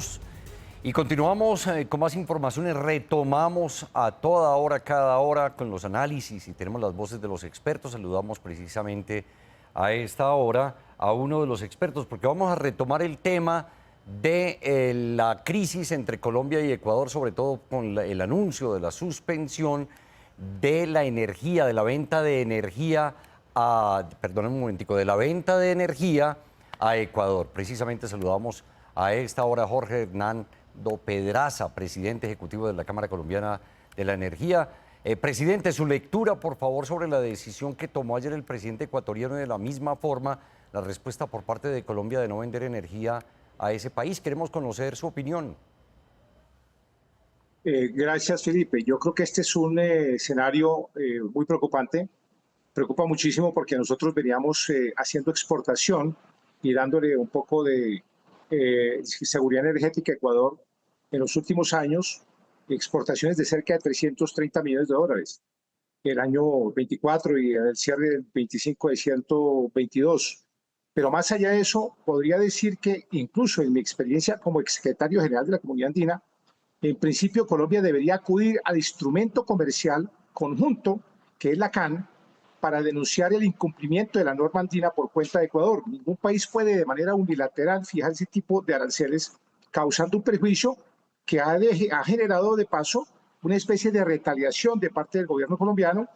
minutos y continuamos con más informaciones. Retomamos a toda hora, cada hora, con los análisis y tenemos las voces de los expertos. Saludamos precisamente a esta hora a uno de los expertos porque vamos a retomar el tema de la crisis entre Colombia y Ecuador, sobre todo con el anuncio de la suspensión de la energía, de la venta de energía perdón un momentico, de la venta de energía a Ecuador. Precisamente saludamos a esta hora a Jorge Hernando Pedraza, presidente ejecutivo de la Cámara Colombiana de la Energía. Presidente, su lectura, por favor, sobre la decisión que tomó ayer el presidente ecuatoriano y de la misma forma la respuesta por parte de Colombia de no vender energía a ese país. Queremos conocer su opinión. Gracias, Felipe. Yo creo que este es un escenario muy preocupante. Preocupa muchísimo porque nosotros veníamos haciendo exportación y dándole un poco de seguridad energética a Ecuador en los últimos años, exportaciones de cerca de 330 millones de dólares. El año 24 y el cierre del 25 de 122. Pero más allá de eso, podría decir que incluso en mi experiencia como exsecretario general de la Comunidad Andina, en principio Colombia debería acudir al instrumento comercial conjunto, que es la CAN, para denunciar el incumplimiento de la norma andina por cuenta de Ecuador. Ningún país puede de manera unilateral fijar ese tipo de aranceles, causando un perjuicio que ha generado de paso una especie de retaliación de parte del gobierno colombiano,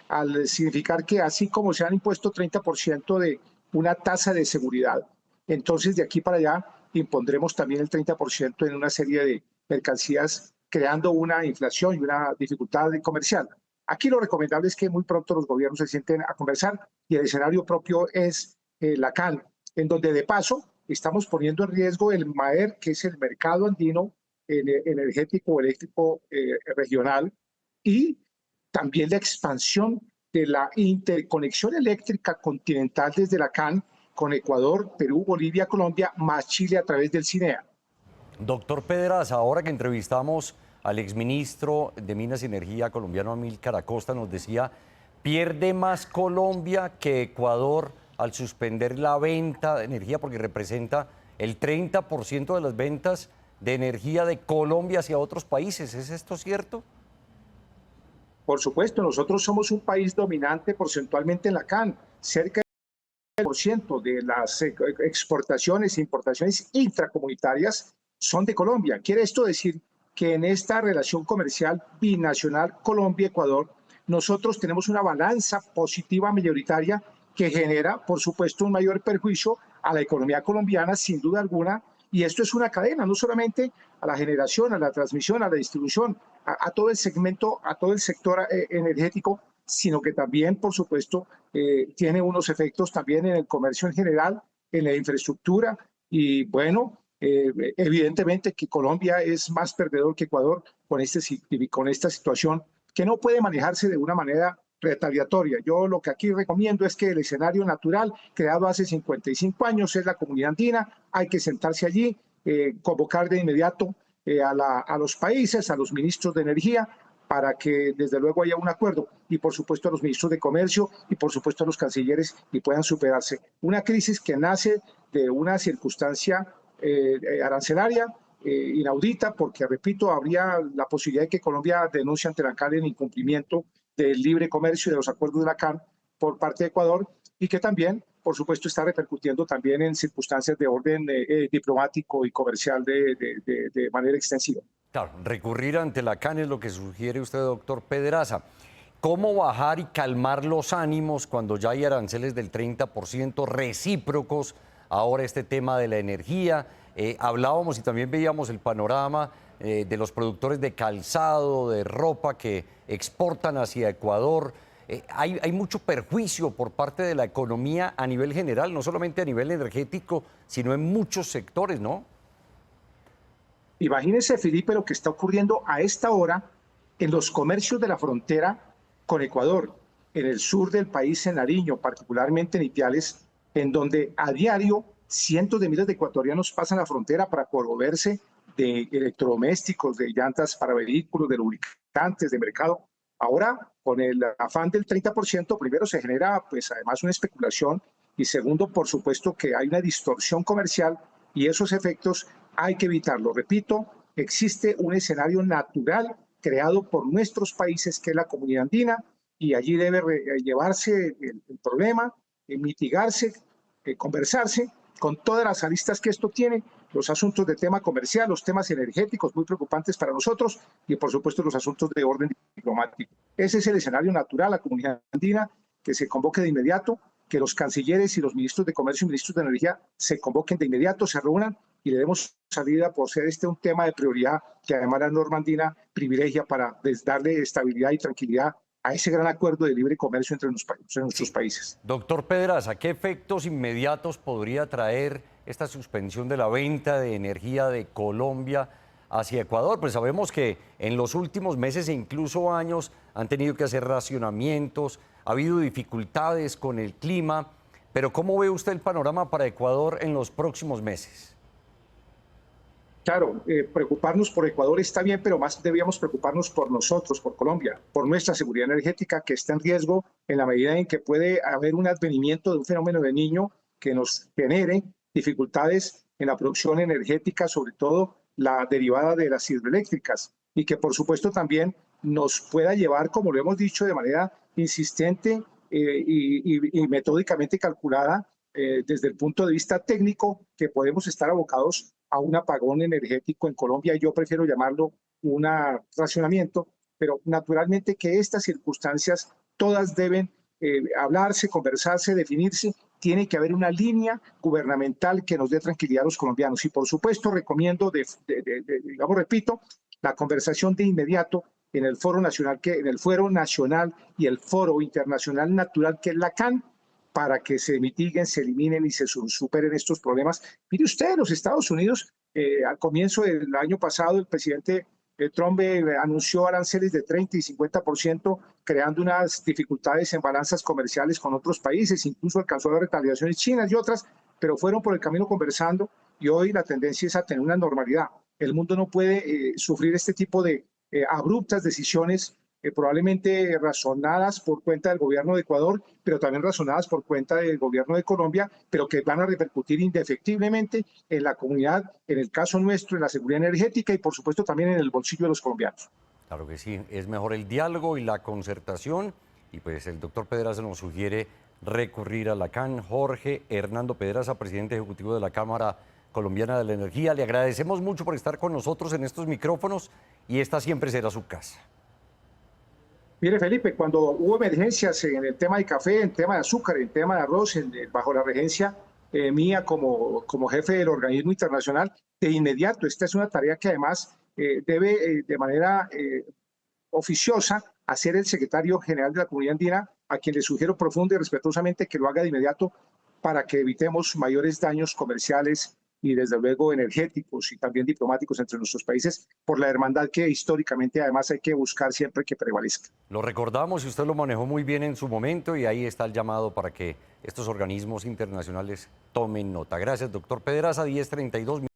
al significar que así como se han impuesto 30% de una tasa de seguridad, entonces de aquí para allá impondremos también el 30% en una serie de mercancías, creando una inflación y una dificultad comercial. Aquí lo recomendable es que muy pronto los gobiernos se sienten a conversar y el escenario propio es la CAN, en donde de paso estamos poniendo en riesgo el MAER, que es el mercado andino energético eléctrico regional, y también la expansión de la interconexión eléctrica continental desde la CAN con Ecuador, Perú, Bolivia, Colombia, más Chile a través del CINEA. Doctor Pedraza, ahora que entrevistamos al exministro de Minas y Energía colombiano Amílcar Acosta, nos decía, pierde más Colombia que Ecuador al suspender la venta de energía porque representa el 30% de las ventas de energía de Colombia hacia otros países. ¿Es esto cierto? Por supuesto, nosotros somos un país dominante porcentualmente en la CAN. Cerca del 10% de las exportaciones e importaciones intracomunitarias son de Colombia. Quiere esto decir que en esta relación comercial binacional Colombia-Ecuador, nosotros tenemos una balanza positiva mayoritaria que genera, por supuesto, un mayor perjuicio a la economía colombiana, sin duda alguna, y esto es una cadena, no solamente a la generación, a la transmisión, a la distribución, a todo el segmento, a todo el sector energético, sino que también, por supuesto, tiene unos efectos también en el comercio en general, en la infraestructura, y bueno, evidentemente que Colombia es más perdedor que Ecuador con esta situación que no puede manejarse de una manera retaliatoria. Yo lo que aquí recomiendo es que el escenario natural creado hace 55 años es la Comunidad Andina, hay que sentarse allí, convocar de inmediato a los países, a los ministros de energía, para que desde luego haya un acuerdo, y por supuesto a los ministros de comercio y por supuesto a los cancilleres, y puedan superarse. Una crisis que nace de una circunstancia arancelaria inaudita, porque repito, habría la posibilidad de que Colombia denuncie ante la CAN el incumplimiento del libre comercio y de los acuerdos de la CAN por parte de Ecuador, y que también, por supuesto, está repercutiendo también en circunstancias de orden diplomático y comercial de manera extensiva. Claro, recurrir ante la CAN es lo que sugiere usted, doctor Pedraza. ¿Cómo bajar y calmar los ánimos cuando ya hay aranceles del 30% recíprocos? Ahora este tema de la energía. Hablábamos y también veíamos el panorama de los productores de calzado, de ropa que exportan hacia Ecuador. Hay mucho perjuicio por parte de la economía a nivel general, no solamente a nivel energético, sino en muchos sectores, ¿no? Imagínense, Felipe, lo que está ocurriendo a esta hora en los comercios de la frontera con Ecuador, en el sur del país, en Nariño, particularmente en Ipiales, en donde a diario cientos de miles de ecuatorianos pasan la frontera para proveerse de electrodomésticos, de llantas para vehículos, de lubricantes, de mercado. Ahora, con el afán del 30%, primero se genera, pues además, una especulación, y segundo, por supuesto, que hay una distorsión comercial, y esos efectos hay que evitarlo. Repito, existe un escenario natural creado por nuestros países, que es la Comunidad Andina, y allí debe llevarse el problema, mitigarse, conversarse con todas las aristas que esto tiene, los asuntos de tema comercial, los temas energéticos muy preocupantes para nosotros y por supuesto los asuntos de orden diplomático. Ese es el escenario natural, la Comunidad Andina, que se convoque de inmediato, que los cancilleres y los ministros de Comercio y ministros de Energía se convoquen de inmediato, se reúnan y le demos salida por ser este un tema de prioridad que además la norma andina privilegia para darle estabilidad y tranquilidad a ese gran acuerdo de libre comercio entre nuestros países. Doctor Pedraza, ¿qué efectos inmediatos podría traer esta suspensión de la venta de energía de Colombia hacia Ecuador? Pues sabemos que en los últimos meses e incluso años han tenido que hacer racionamientos, ha habido dificultades con el clima, pero ¿cómo ve usted el panorama para Ecuador en los próximos meses? Claro, preocuparnos por Ecuador está bien, pero más debíamos preocuparnos por nosotros, por Colombia, por nuestra seguridad energética, que está en riesgo en la medida en que puede haber un advenimiento de un fenómeno de Niño que nos genere dificultades en la producción energética, sobre todo la derivada de las hidroeléctricas, y que por supuesto también nos pueda llevar, como lo hemos dicho, de manera insistente y metódicamente calculada desde el punto de vista técnico, que podemos estar abocados a un apagón energético en Colombia. Yo prefiero llamarlo un racionamiento, pero naturalmente que estas circunstancias todas deben hablarse, conversarse, definirse. Tiene que haber una línea gubernamental que nos dé tranquilidad a los colombianos. Y por supuesto recomiendo, digamos, repito, la conversación de inmediato en el foro nacional, y el foro internacional natural, que es la CAN, para que se mitiguen, se eliminen y se superen estos problemas. Mire usted, los Estados Unidos, al comienzo del año pasado, el presidente Trump anunció aranceles de 30 y 50%, creando unas dificultades en balanzas comerciales con otros países, incluso alcanzó las retaliaciones chinas y otras, pero fueron por el camino conversando y hoy la tendencia es a tener una normalidad. El mundo no puede sufrir este tipo de abruptas decisiones probablemente razonadas por cuenta del gobierno de Ecuador, pero también razonadas por cuenta del gobierno de Colombia, pero que van a repercutir indefectiblemente en la comunidad, en el caso nuestro, en la seguridad energética y por supuesto también en el bolsillo de los colombianos. Claro que sí, es mejor el diálogo y la concertación, y pues el doctor Pedraza nos sugiere recurrir a la CAN. Jorge Hernando Pedraza, presidente ejecutivo de la Cámara Colombiana de la Energía, le agradecemos mucho por estar con nosotros en estos micrófonos y esta siempre será su casa. Mire, Felipe, cuando hubo emergencias en el tema de café, en el tema de azúcar, en el tema de arroz, bajo la regencia mía como jefe del organismo internacional, de inmediato, esta es una tarea que además debe de manera oficiosa hacer el secretario general de la Comunidad Andina, a quien le sugiero profunda y respetuosamente que lo haga de inmediato para que evitemos mayores daños comerciales y desde luego energéticos y también diplomáticos entre nuestros países, por la hermandad que históricamente además hay que buscar siempre que prevalezca. Lo recordamos y usted lo manejó muy bien en su momento y ahí está el llamado para que estos organismos internacionales tomen nota. Gracias, doctor Pedraza, 10:32.